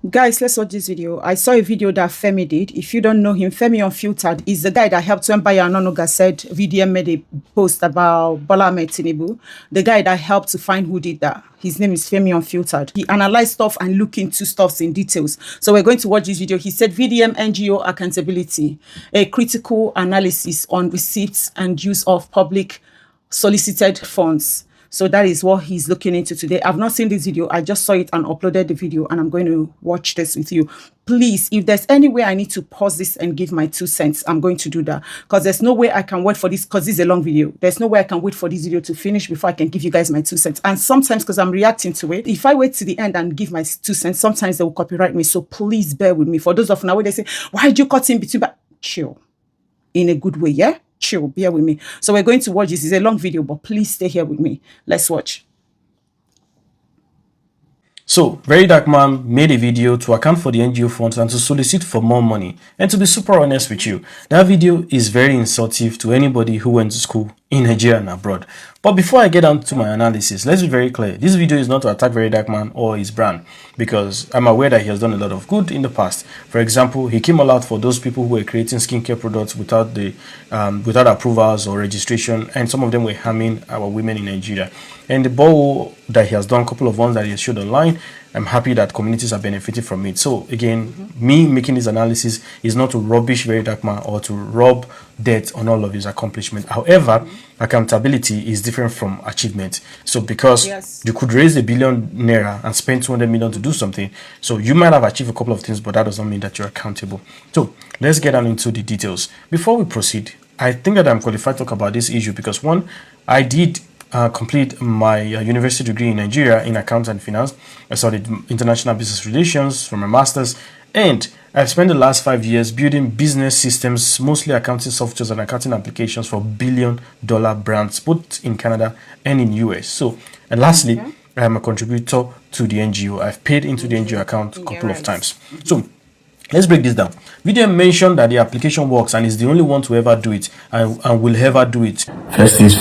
Guys, let's watch this video. I saw a video that Femi did. If you don't know him, Femi Unfiltered is the guy that helped when Bayo Anonuga said VDM made a post about Bola Ahmed Tinubu. The guy that helped to find who did that. His name is Femi Unfiltered. He analyzed stuff and looked into stuff in details. So we're going to watch this video. He said VDM NGO accountability, a critical analysis on receipts and use of public solicited funds. So that is what he's looking into today. I've not seen this video. I just saw it and uploaded the video, and I'm going to watch this with you. Please, if there's any way I need to pause this and give my 2 cents, I'm going to do that, because there's no way I can wait for this, because this is a long video. There's no way I can wait for this video to finish before I can give you guys my 2 cents. And sometimes, because I'm reacting to it, if I wait to the end and give my 2 cents, sometimes they will copyright me. So please bear with me. For those of now where they say, why did you cut in between? But chill, in a good way, yeah? Chill, bear with me. So we're going to watch this. It's a long video, but please stay here with me. Let's watch. So, Very Dark Man made a video to account for the NGO funds and to solicit for more money. And to be super honest with you, that video is very insultive to anybody who went to school in Nigeria and abroad. But before I get on to my analysis, let's be very clear. This video is not to attack Very Dark Man or his brand, because I'm aware that he has done a lot of good in the past. For example, he came all out for those people who were creating skincare products without without approvals or registration, and some of them were harming our women in Nigeria. And the ball that he has done, a couple of ones that he has showed online, I'm happy that communities are benefiting from it. So again, me making this analysis is not to rubbish Very Dark Man or to rub dirt on all of his accomplishment. However, accountability is different from achievement. So because you could raise £1 billion and spend 200 million to do something, so you might have achieved a couple of things, but that does not mean that you're accountable. So let's get on into the details. Before we proceed, I think that I'm qualified to talk about this issue because, one, I did complete my university degree in Nigeria in accounting and finance. I studied international business relations for my master's, and I've spent the last 5 years building business systems, mostly accounting softwares and accounting applications for billion-dollar brands, both in Canada and in US. So, and lastly, I am a contributor to the NGO. I've paid into the NGO account a couple of times. So, let's break this down. VDM mentioned that the application works and is the only one to ever do it and will ever do it. First things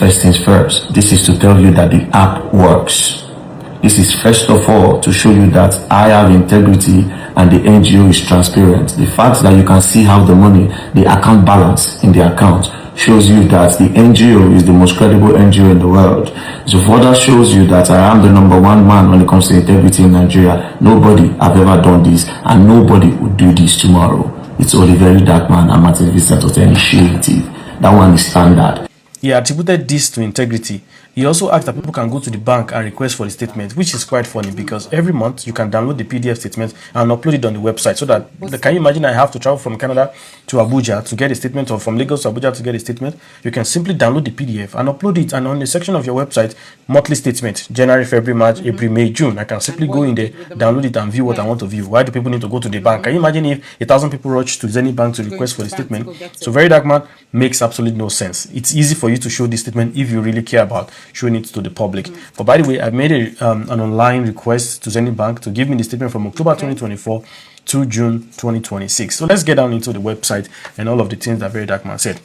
first. This is to tell you that the app works. This is first of all to show you that I have integrity and the NGO is transparent. The fact that you can see how the money, the account balance in the account shows you that the NGO is the most credible NGO in the world. So further shows you that I am the #1 man when it comes to integrity in Nigeria. Nobody have ever done this, and nobody would do this tomorrow. It's only Very Dark Man and Martin Vincent of the initiative. That one is standard. He attributed this to integrity. He also asked that people can go to the bank and request for the statement, which is quite funny because every month you can download the PDF statement and upload it on the website. So that, can you imagine I have to travel from Canada to Abuja to get a statement, or from Lagos to Abuja to get a statement? You can simply download the PDF and upload it, and on the section of your website, monthly statement, January, February, March, April, May, June. I can simply go in there, download it and view what I want to view. Why do people need to go to the bank? Can you imagine if 1,000 people rush to Zenith Bank to request for the statement? So Very Dark Man makes absolutely no sense. It's easy for you to show this statement if you really care about showing it to the public. But by the way, I've made an online request to Zenith Bank to give me the statement from October 2024 to June 2026. So let's get down into the website and all of the things that Very Dark Man said.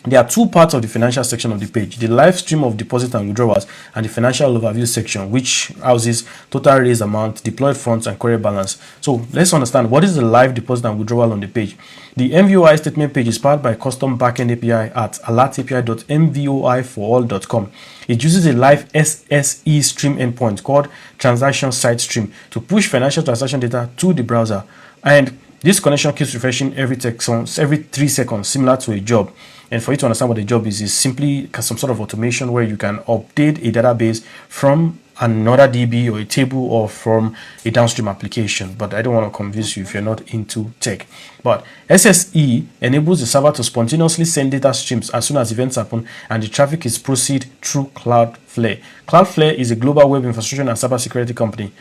There are two parts of the financial section of the page: the live stream of deposit and withdrawals, and the financial overview section, which houses total raised amount, deployed funds, and current balance. So let's understand what is the live deposit and withdrawal on the page. The MVOI statement page is powered by a custom backend API at alertapi.mvoiforall.com. It uses a live SSE stream endpoint called transaction side stream to push financial transaction data to the browser, and this connection keeps refreshing every 3 seconds, similar to a job. And for you to understand what a job is simply some sort of automation where you can update a database from another DB or a table or from a downstream application. But I don't want to convince you if you're not into tech. But SSE enables the server to spontaneously send data streams as soon as events happen, and the traffic is processed through Cloudflare. Cloudflare is a global web infrastructure and cybersecurity company.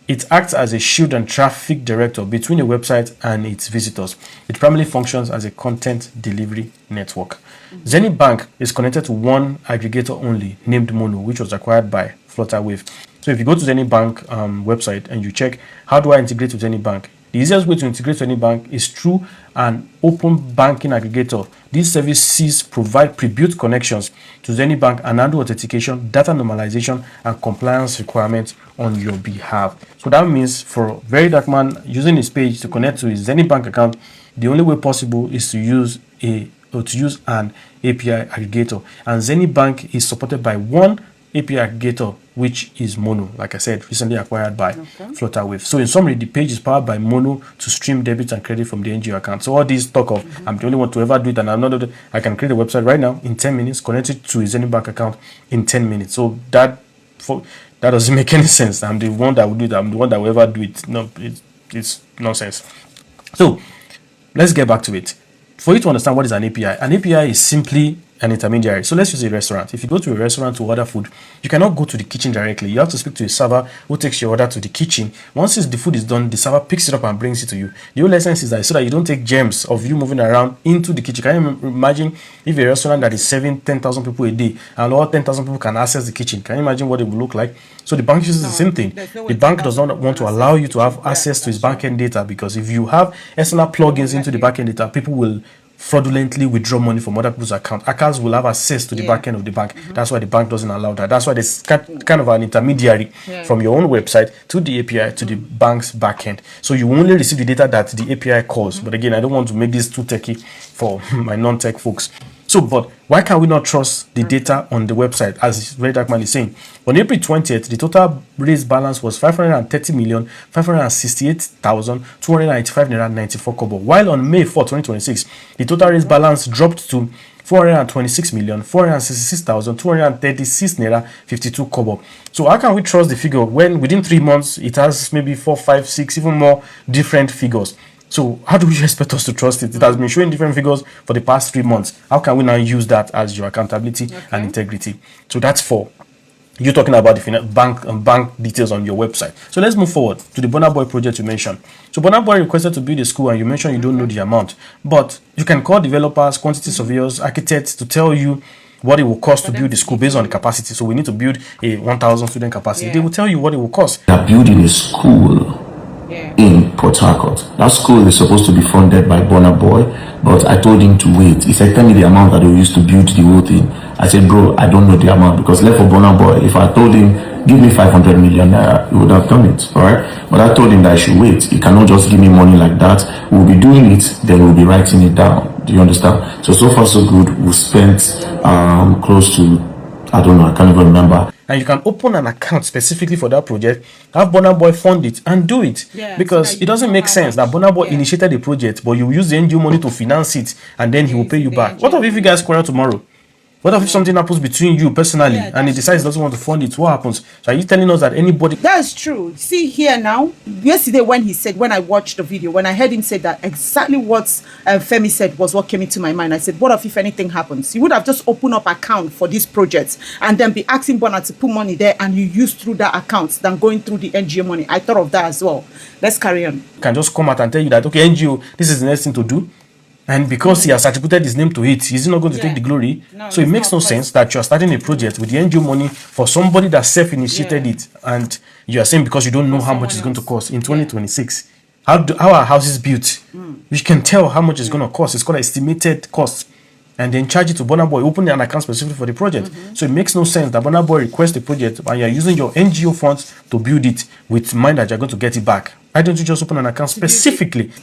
It acts as a shield and traffic director between a website and its visitors. It primarily functions as a content delivery network. Zenith Bank is connected to one aggregator only, named Mono, which was acquired by Flutterwave. So if you go to Zenith Bank website and you check, how do I integrate with Zenith Bank? The easiest way to integrate to any bank is through an open banking aggregator. These services provide pre-built connections to any bank and handle authentication, data normalization, and compliance requirements on your behalf. So that means for Very Dark Man using his page to connect to his Zenith bank account, the only way possible is to use an API aggregator. And Zenith Bank is supported by one API aggregator, which is Mono, like I said, recently acquired by Flutterwave. So in summary, the page is powered by Mono to stream debit and credit from the NGO account. So all this talk of I'm the only one to ever do it and I'm not, I can create a website right now in 10 minutes, connect it to his Zenith Bank account in 10 minutes. So that doesn't make any sense. I'm the one that will do it. I'm the one that will ever do it. No, it's nonsense. So let's get back to it. For you to understand what is an API is simply an intermediary. So let's use a restaurant. If you go to a restaurant to order food, you cannot go to the kitchen directly. You have to speak to a server who takes your order to the kitchen. Once the food is done, the server picks it up and brings it to you. The whole essence is that so that you don't take germs of you moving around into the kitchen. Can you imagine if a restaurant that is serving 10,000 people a day and all 10,000 people can access the kitchen? Can you imagine what it would look like? So the bank uses the same thing. The bank does not want to allow you to have access to its backend data, because if you have external plugins into the backend data, people will fraudulently withdraw money from other people's accounts. Accounts will have access to the back end of the bank. That's why the bank doesn't allow that. That's why there's kind of an intermediary from your own website to the API to the bank's backend. So you only receive the data that the API calls. But again, I don't want to make this too techy for my non-tech folks. So, but why can we not trust the data on the website? As Very Dark Man is saying, on April 20th, the total raised balance was 530,568,285 naira 94 kobo. While on May 4, 2026, the total raised balance dropped to 426,466,236 naira 52 kobo. So how can we trust the figure when within 3 months it has maybe 4, 5, 6, even more different figures? So how do you expect us to trust it? It has been showing different figures for the past 3 months. How can we now use that as your accountability and integrity? So that's for you talking about the bank details on your website. So let's move forward to the Burna Boy project you mentioned. So Burna Boy requested to build a school, and you mentioned you don't know the amount, but you can call developers, quantity surveyors, architects to tell you what it will cost to build the school based on the capacity. So we need to build a 1,000 student capacity. They will tell you what it will cost. They're building a school in Port Harcourt. That school is supposed to be funded by Burna Boy, but I told him to wait. He said, tell me the amount that they used to build the whole thing. I said, bro, I don't know the amount, because left for Burna Boy, if I told him, give me 500 million naira, he would have done it, all right? But I told him that I should wait. He cannot just give me money like that. We'll be doing it, then we'll be writing it down. Do you understand? So far so good. We've spent close to, I don't know, I can't even remember. And you can open an account specifically for that project, have Burna Boy fund it, and do it. Because it doesn't make sense that Burna Boy initiated the project, but you use the NGO money to finance it, and then he will pay you back. What if you guys quarrel tomorrow? What if something happens between you personally and he decides he doesn't want to fund it? What happens? So are you telling us that anybody... That's true. See here now, yesterday when I watched the video, when I heard him say that, exactly what Femi said was what came into my mind. I said, what if anything happens? You would have just opened up account for this project and then be asking Burna to put money there, and you use through that account than going through the NGO money. I thought of that as well. Let's carry on. Can just come out and tell you that, okay, NGO, this is the next thing to do. And because he has attributed his name to it, is he not going to take the glory? No, so it makes no sense that you are starting a project with the NGO money for somebody that self-initiated it, and you are saying because you don't know how much it's going to cost in 2026. How are houses built? You can tell how much it's going to cost. It's called estimated cost. And then charge it to Burna Boy, open an account specifically for the project. So it makes no sense that Burna Boy requests the project and you're using your NGO funds to build it with mind that you're going to get it back. Why don't you just open an account specifically?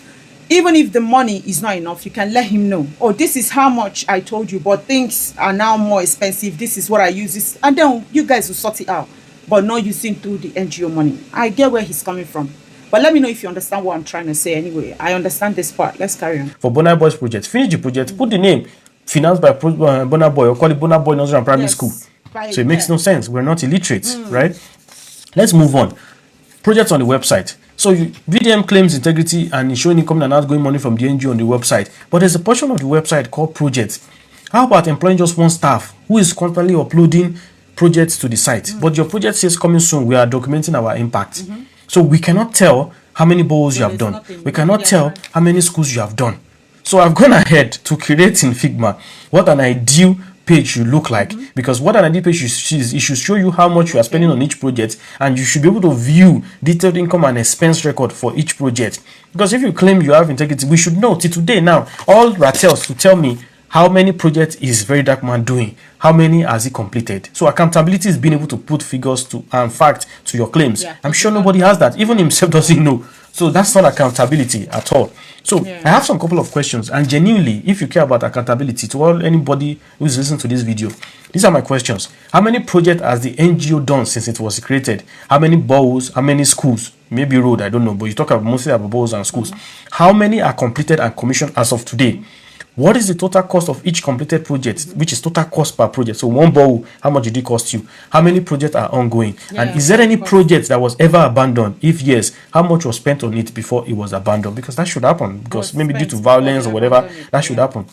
Even if the money is not enough, you can let him know. Oh, this is how much I told you, but things are now more expensive. This is what I use. This, and then you guys will sort it out. But not using through the NGO money. I get where he's coming from. But let me know if you understand what I'm trying to say anyway. I understand this part. Let's carry on. For Burna Boy's project, finish the project, put the name, financed by Burna Boy, or call it Burna Boy Nursery and Primary School. So it makes no sense. We're not illiterate, right? Let's move on. Projects on the website. So VDM claims integrity and is showing incoming and outgoing money from the NGO on the website. But there's a portion of the website called projects. How about employing just one staff who is constantly uploading projects to the site? But your project says coming soon, we are documenting our impact. So we cannot tell how many bowls you have done. We cannot tell how many schools you have done. So I've gone ahead to create in Figma what an ideal page should look like, because what an ideal page it should show you how much you are spending on each project, and you should be able to view detailed income and expense record for each project. Because if you claim you have integrity, we should know till today now all Ratels to tell me how many projects is Very Dark Man doing, how many has he completed. So accountability is being able to put figures to and fact to your claims. I'm sure nobody has that, even himself doesn't know. So that's not accountability at all. So I have some couple of questions, and genuinely, if you care about accountability, to all anybody who's listening to this video, these are my questions. How many projects has the NGO done since it was created? How many boroughs? How many schools? Maybe road, I don't know, but you talk about mostly about boroughs and schools. How many are completed and commissioned as of today? What is the total cost of each completed project, which is total cost per project? So one borrow, how much did it cost you? How many projects are ongoing? And is there any project that was ever abandoned? If yes, how much was spent on it before it was abandoned? Because that should happen, because maybe due to violence or whatever, that should happen.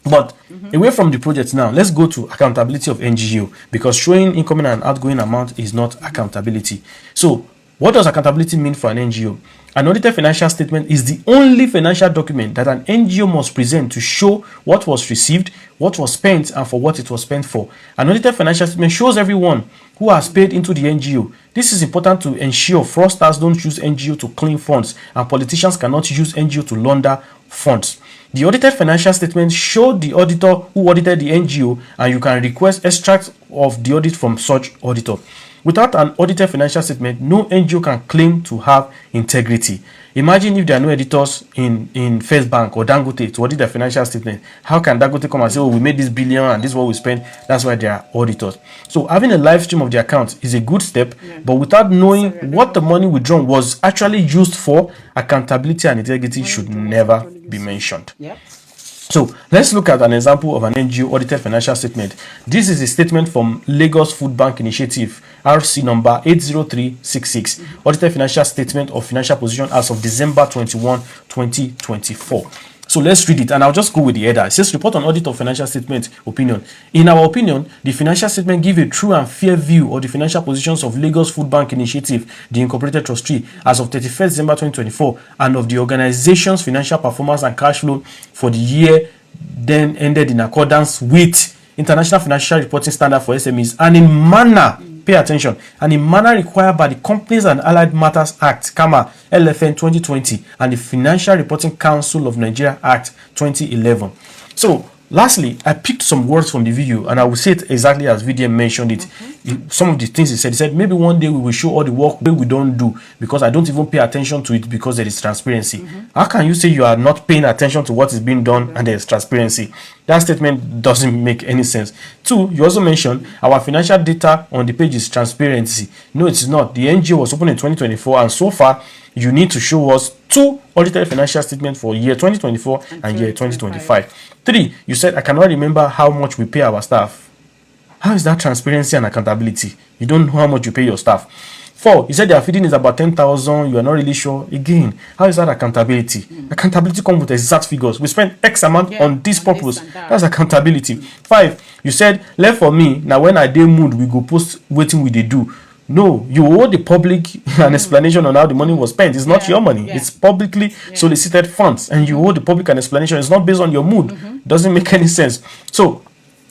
But away from the project now, let's go to accountability of NGO, because showing incoming and outgoing amount is not accountability. So what does accountability mean for an NGO? An audited financial statement is the only financial document that an NGO must present to show what was received, what was spent, and for what it was spent for. An audited financial statement shows everyone who has paid into the NGO. This is important to ensure fraudsters don't use NGO to clean funds, and politicians cannot use NGO to launder funds. The audited financial statement showed the auditor who audited the NGO, and you can request extracts of the audit from such auditor. Without an audited financial statement, no NGO can claim to have integrity. Imagine if there are no editors in First Bank or Dangote to audit their financial statement. How can Dangote come and say, oh, we made this billion and this is what we spent? That's why there are auditors. So having a live stream of the account is a good step, but without knowing what the money withdrawn was actually used for, accountability and integrity should never be mentioned. So let's look at an example of an NGO audited financial statement. This is a statement from Lagos Food Bank Initiative, RC number 80366, audited financial statement of financial position as of December 21, 2024. So let's read it, and I'll just go with the header. It says, report on audit of financial statement opinion. In our opinion, the financial statement gives a true and fair view of the financial positions of Lagos Food Bank Initiative, the incorporated trustee, as of 31st December 2024, and of the organization's financial performance and cash flow for the year then ended in accordance with International Financial Reporting Standard for SMEs, and in manner, pay attention, and in manner required by the Companies and Allied Matters Act, LFN 2020, and the Financial Reporting Council of Nigeria Act 2011. So, lastly, I picked some words from the video, and I will say it exactly as VDM mentioned it. Some of the things he said, maybe one day we will show all the work we don't do, because I don't even pay attention to it because there is transparency. How can you say you are not paying attention to what is being done and there is transparency? That statement doesn't make any sense. Two, you also mentioned our financial data on the page is transparency. No, it's not. The NGO was opened in 2024, and so far you need to show us two audited financial statements for year 2024 and year 2025. Three, you said I cannot remember how much we pay our staff. How is that transparency and accountability? You don't know how much you pay your staff. Four, you said their feeding is about 10,000. You are not really sure. Again, how is that accountability? Accountability comes with exact figures. We spent X amount on this purpose. That's accountability. Five, you said, left for me. Now, when I dey mood, we go post waiting we they do. No, you owe the public an explanation on how the money was spent. It's not your money. It's publicly solicited funds, and you owe the public an explanation. It's not based on your mood. Doesn't make any sense. So,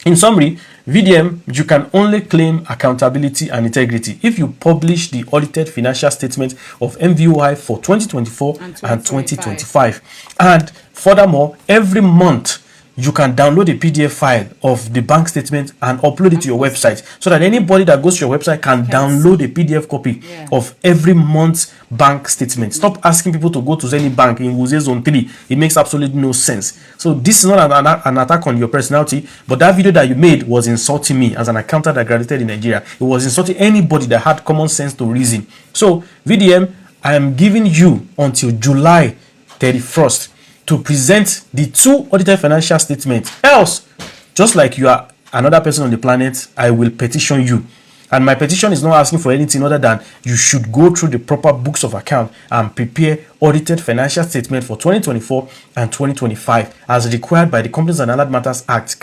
in summary, VDM, you can only claim accountability and integrity if you publish the audited financial statement of MVOI for 2024 and 2025. And furthermore, every month, you can download a PDF file of the bank statement and upload it to your website, so that anybody that goes to your website can download a PDF copy of every month's bank statement. Stop asking people to go to any bank in Wuse Zone 3. It makes absolutely no sense. So this is not an attack on your personality, but that video that you made was insulting me as an accountant that graduated in Nigeria. It was insulting anybody that had common sense to reason. So VDM, I am giving you until July 31st to present the two audited financial statements. Else, just like you are another person on the planet, I will petition you. And my petition is not asking for anything other than you should go through the proper books of account and prepare audited financial statement for 2024 and 2025 as required by the Companies and Allied Matters Act,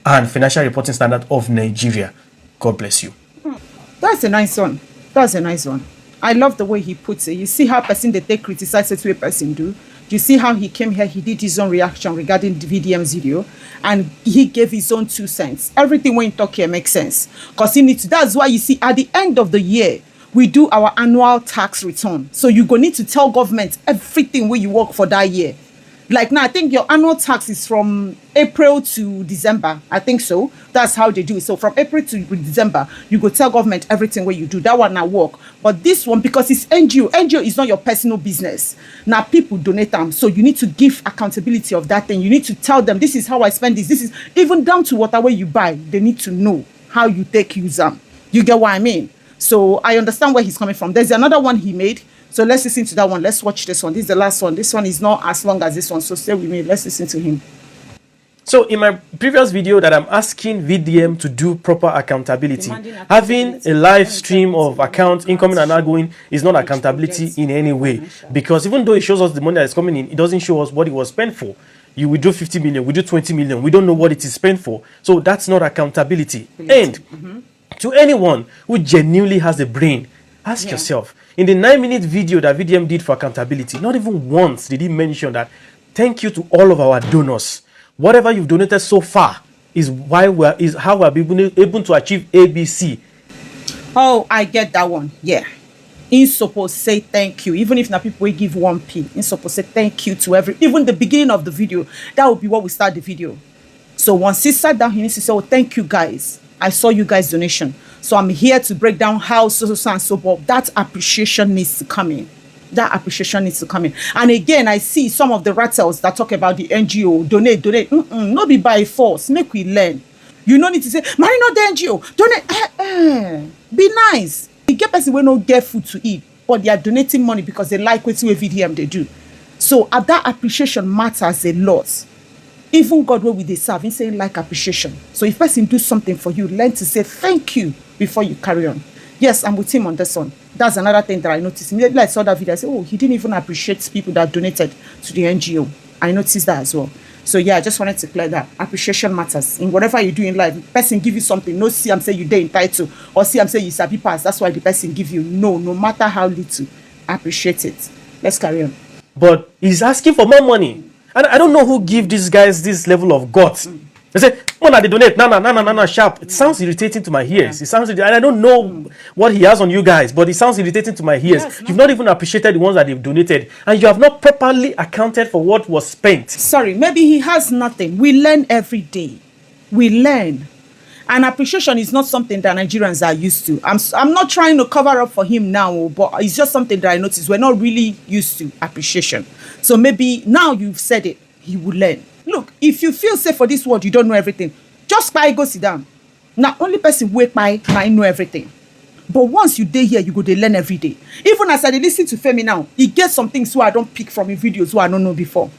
and Financial Reporting Standard of Nigeria. God bless you. That's a nice one. That's a nice one. I love the way he puts it. You see how person they take criticize it to a person do. You see how he came here, he did his own reaction regarding the VDM's video, and he gave his own 2 cents. Everything when you talk here makes sense. Because he needs to, that's why you see at the end of the year, we do our annual tax return. So you go need to tell government everything where you work for that year. Like now, I think your annual tax is from April to December. I think so. That's how they do it. So from April to December, you go tell government everything where you do. That one now work. But this one, because it's NGO, NGO is not your personal business. Now people donate them. So you need to give accountability of that thing. You need to tell them, this is how I spend this. This is even down to whatever you buy. They need to know how you take use them. You get what I mean? So I understand where he's coming from. There's another one he made. So let's listen to that one. Let's watch this one. This is the last one. This one is not as long as this one. So stay with me. Let's listen to him. So in my previous video that I'm asking VDM to do proper accountability, having a live stream of accounts incoming and outgoing is not accountability in any way. Because even though it shows us the money that is coming in, it doesn't show us what it was spent for. You withdraw 50 million, we do 20 million. We don't know what it is spent for. So that's not accountability. And to anyone who genuinely has a brain, ask yourself, in the 9-minute video that VDM did for accountability, not even once did he mention that thank you to all of our donors. Whatever you've donated so far is how we're able to achieve ABC. Oh, I get that one. Yeah. In supposed say thank you. Even if now people will give 1p, in supposed say thank you to even the beginning of the video. That would be what we start the video. So once he sat down, he needs to say, oh, thank you guys. I saw you guys' donation. So I'm here to break down how so and so forth. That appreciation needs to come in. That appreciation needs to come in. And again, I see some of the rattles that talk about the NGO, donate. Not be by force. Make we learn. You don't need to say, marry not the NGO. Donate. Be nice. You get person will not get food to eat, but they are donating money because they like what VDM they do. So that appreciation matters a lot. Even God will with they serve, he's saying like appreciation. So if person do something for you, learn to say thank you before you carry on. Yes, I'm with him on this one. That's another thing that I noticed. Immediately I saw that video, I said, oh, he didn't even appreciate people that donated to the NGO. I noticed that as well. So yeah, I just wanted to clear that. Appreciation matters. In whatever you do in life, the person give you something, no see I'm saying you dey entitled, or see I'm saying you sabi pass. That's why the person give you. No matter how little, appreciate it. Let's carry on. But he's asking for more money. And I don't know who give these guys this level of guts. They say, when they donate, no, sharp. It sounds irritating to my ears. It sounds, and I don't know what he has on you guys, but it sounds irritating to my ears. Yes, you've not even appreciated the ones that they've donated, and you have not properly accounted for what was spent. Sorry, maybe he has nothing. We learn every day. We learn. And appreciation is not something that Nigerians are used to. I'm not trying to cover up for him now, but it's just something that I noticed. We're not really used to appreciation. So maybe now you've said it, he will learn. Look, if you feel safe for this world, you don't know everything. Just by go sit down. Now, only person wake by I know everything. But once you day here, you go to learn every day. Even as I listen to Femi now, he gets some things who I don't pick from in videos who I don't know before.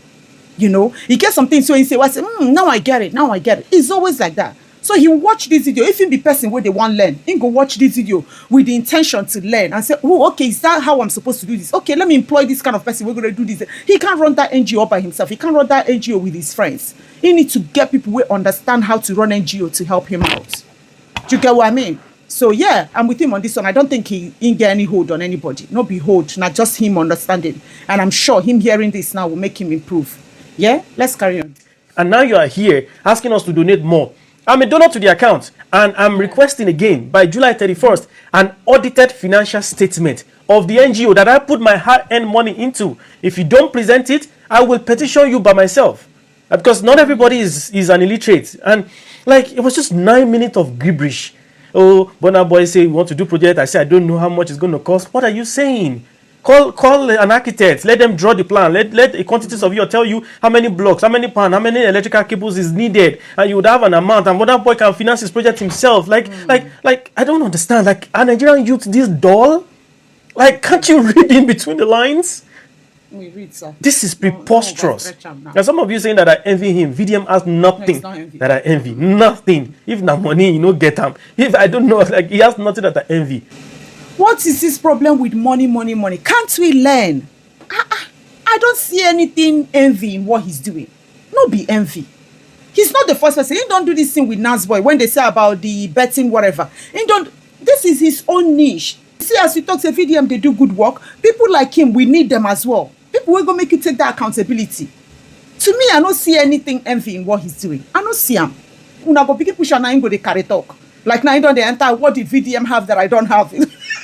You know, he gets some things so he say, well, I say, now I get it. It's always like that. So he watch this video. If he be person where they want learn, he go watch this video with the intention to learn and say, oh, okay, is that how I'm supposed to do this? Okay, let me employ this kind of person. We're going to do this. He can't run that NGO by himself. He can't run that NGO with his friends. He needs to get people who understand how to run NGO to help him out. Do you get what I mean? So yeah, I'm with him on this one. I don't think he didn't get any hold on anybody. No be hold, not just him understanding. And I'm sure him hearing this now will make him improve. Yeah, let's carry on. And now you are here asking us to donate more. I'm a donor to the account, and I'm requesting again by July 31st an audited financial statement of the NGO that I put my hard-earned money into. If you don't present it, I will petition you by myself. Because not everybody is an illiterate. And like, it was just 9 minutes of gibberish. Oh, Burna Boy say we want to do project. I say I don't know how much it's going to cost. What are you saying? Call an architect. Let them draw the plan. Let a quantity surveyor tell you how many blocks, how many pan, how many electrical cables is needed, and you would have an amount. And Burna Boy can finance his project himself. Like I don't understand. Like, are Nigerian youth this dull? Like, can't you read in between the lines? We read, sir. This is preposterous. And some of you saying that I envy him. VDM has nothing that I envy. Nothing. If not money, you know, get him. If I don't know, like, he has nothing that I envy. What is this problem with money? Can't we learn? I don't see anything envy in what he's doing. No be envy. He's not the first person. He don't do this thing with Nasboy when they say about the betting, whatever. He don't. This is his own niche. See, as we talk to VDM, they do good work. People like him, we need them as well. people will go make you take that accountability. To me, I don't see anything envy in what he's doing. I don't see him. Una go pick push and I go they carry talk. Like now you don't enter. What did VDM have that I don't have?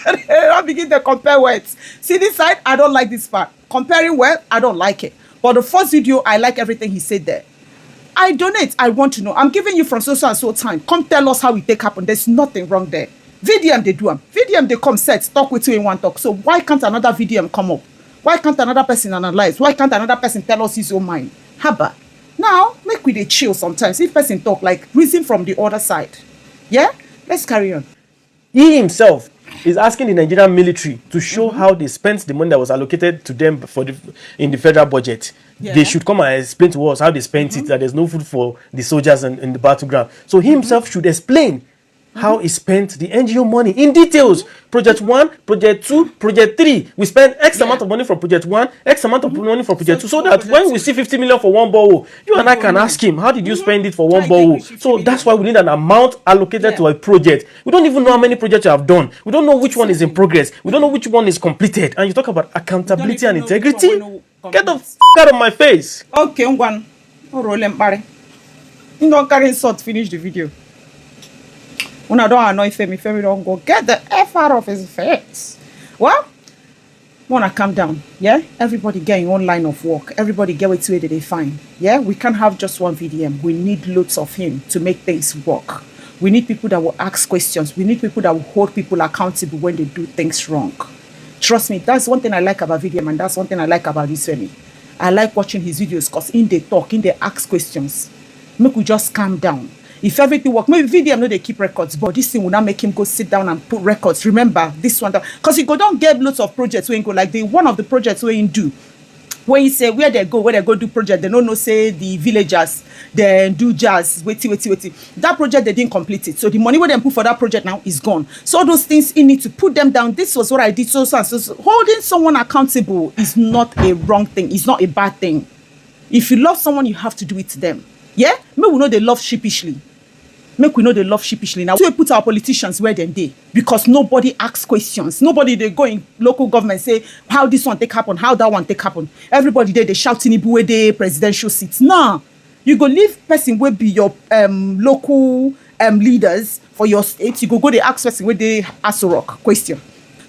I begin to compare words. See this side, I don't like this part. Comparing well, I don't like it. But the first video, I like everything he said there. I donate. I want to know. I'm giving you from so and so time. Come tell us how it take happen. There's nothing wrong there. VDM they do them. VDM they come set talk with you in one talk. So why can't another VDM come up? Why can't another person analyze? Why can't another person tell us his own mind? Haba. Now make we dey chill sometimes. If person talk, like reason from the other side. Yeah. Let's carry on. He himself is asking the Nigerian military to show how they spent the money that was allocated to them in the federal budget. Yeah. They should come and explain to us how they spent it, that there's no food for the soldiers in the battleground. So he himself should explain how he spent the NGO money in details. Project 1, Project 2, Project 3. We spent X amount of money for Project 1, X amount of money for Project 2, so that when we see 50 million for one borehole, you and I can ask him, how did you spend it for one borehole? So that's why we need an amount allocated to a project. We don't even know how many projects you have done. We don't know which one is in progress. We don't know which one is completed. And you talk about accountability and integrity? Get the f*** out of my face. Okay, Ngwan. You don't carry insult, finish the video. When I don't annoy Femi, Femi don't go get the F out of his face. Well, wanna calm down, yeah? Everybody get your own line of work. Everybody get what they find, yeah? We can't have just one VDM. We need loads of him to make things work. We need people that will ask questions. We need people that will hold people accountable when they do things wrong. Trust me, that's one thing I like about VDM, and that's one thing I like about this Femi. I like watching his videos because in they talk, in they ask questions. Make we just calm down. If everything work, maybe VDM know they keep records, but this thing will not make him go sit down and put records. Remember this one, because he go don't get lots of projects where he go like the one of the projects where he do, where he say where they go do project. They don't know say the villagers they do jazz. Wait. That project they didn't complete it, so the money where they put for that project now is gone. So those things he need to put them down. This was what I did. So holding someone accountable is not a wrong thing. It's not a bad thing. If you love someone, you have to do it to them. Yeah, maybe we know they love sheepishly. Make we know they love sheepishly. Now, we put our politicians where they because nobody asks questions. Nobody they go in local government say how this one take happen, how that one take happen. Everybody they shouting Ibu they presidential seats. Nah, you go leave person will be your local leaders for your state. You go they ask person where they ask a rock question.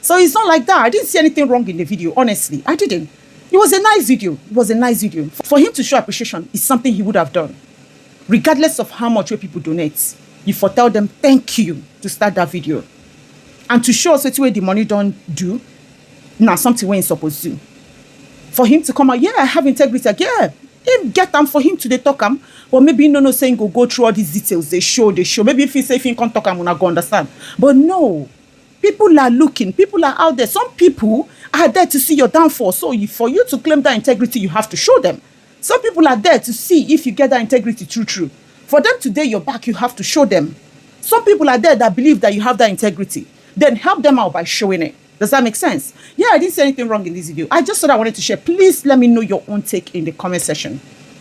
So it's not like that. I didn't see anything wrong in the video. Honestly, I didn't. It was a nice video. It was a nice video. For him to show appreciation is something he would have done. Regardless of how much people donate, you tell them thank you to start that video. And to show us where the money don't do, now something we're supposed to do. For him to come out, yeah, I have integrity. Yeah, him get them for him to talk him. But maybe no saying go through all these details. They show. Maybe if he say if he can't talk him, we're not going to understand. But no, people are looking. People are out there. Some people are there to see your downfall. So for you to claim that integrity, you have to show them. Some people are there to see if you get that integrity true. For them to dare your back, you have to show them. Some people are there that believe that you have that integrity. Then help them out by showing it. Does that make sense? Yeah, I didn't say anything wrong in this video. I just thought I wanted to share. Please let me know your own take in the comment section.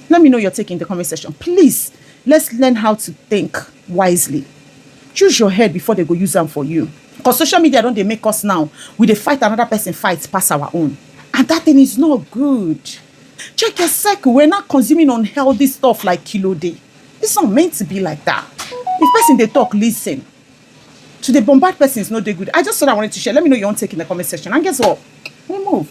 Let me know your take in the comment section. Please, let's learn how to think wisely. Choose your head before they go use them for you. Because social media don't they make us now. We they fight another person fights past our own. And that thing is not good. Check your cycle. We're not consuming unhealthy stuff like kilo day. It's not meant to be like that. If person they talk, listen. To the bombard person is not good. I just thought I wanted to share. Let me know your own take in the comment section. And guess what? We move.